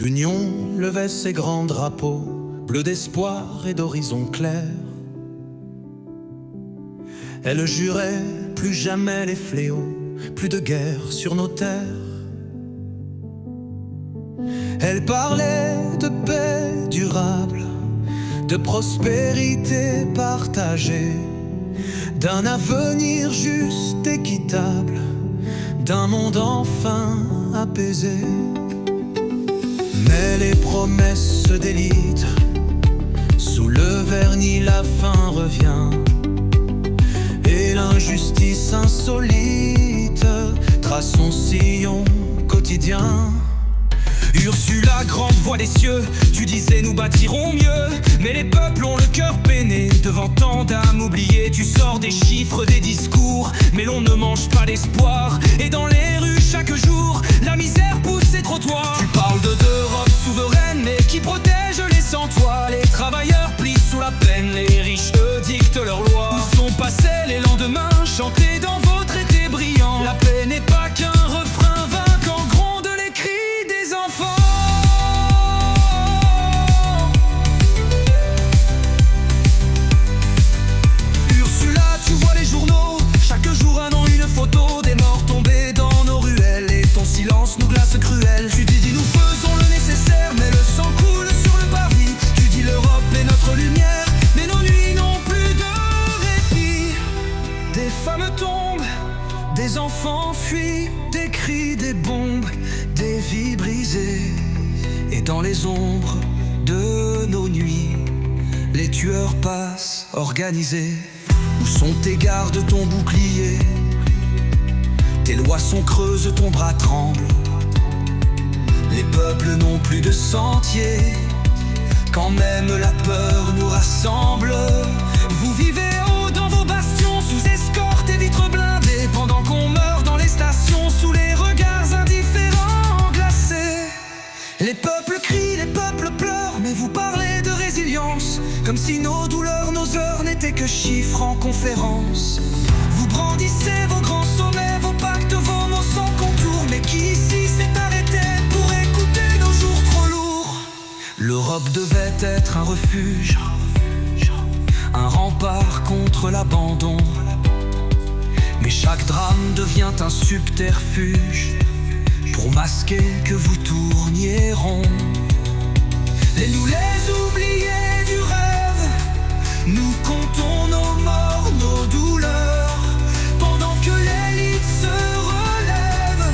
L'Union levait ses grands drapeaux, bleus d'espoir et d'horizon clair. Elle jurait plus jamais les fléaux, plus de guerre sur nos terres. Elle parlait de paix durable, de prospérité partagée, d'un avenir juste, équitable, d'un monde enfin apaisé. Mais les promesses se délitent, sous le vernis la faim revient, et l'injustice insolite trace son sillon quotidien. Ursula, grande voix des cieux, tu disais nous bâtirons mieux. Mais les peuples ont le cœur peiné devant tant d'âmes oubliées. Tu sors des chiffres, des discours, mais l'on ne mange pas d'espoir. Et dans les rues chaque jour, la misère pousse ses trottoirs. Tu parles d'Europe souveraine, mais qui protège les sans-toit? Les travailleurs plient sous la peine, les riches eux dictent leurs lois. Où sont passés les lendemains, chantés dans vos traités brillants? La paix n'est pas qu'un refrain vainquant, gronde les cris des enfants. Ursula, tu vois les journaux, chaque jour un nom, une photo des morts tombés dans nos ruelles. Et ton silence nous glace cruel. Tu dis nous faisons le nécessaire, mais le sang coule sur le parvis. Tu dis l'Europe est notre lumière, mais nos nuits n'ont plus de répit. Des femmes tombent, des enfants fuient, des cris, des bombes, des vies brisées. Et dans les ombres de nos nuits, les tueurs passent organisés. Où sont tes gardes, ton bouclier? Tes lois sont creuses, ton bras tremble. Les peuples n'ont plus de sentier, quand même la peur nous rassemble. Vous vivez haut dans vos bastions, sous escorte et vitres blindées, pendant qu'on meurt dans les stations, sous les regards indifférents glacés. Les peuples crient, les peuples pleurent, mais vous parlez de résilience, comme si nos douleurs, nos heures n'étaient que chiffres en conférence. Vous brandissez vos grands sommets, vos pactes, vos mots sans contour, mais qui ici s'est arrêté pour écouter nos jours trop lourds? L'Europe devait être un refuge, un rempart contre l'abandon. Mais chaque drame devient un subterfuge pour masquer que vous tourniez rond. Et nous les oubliés du rêve, nous comptons nos morts, nos douleurs, pendant que l'élite se relève,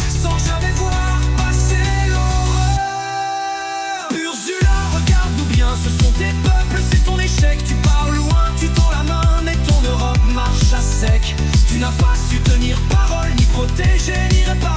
sans jamais voir passer l'horreur. Ursula, regarde-nous bien, ce sont tes peuples, c'est ton échec. Tu pars loin, tu tends la main, mais ton Europe marche à sec. Tu n'as pas su tenir parole, ni protéger, ni réparer.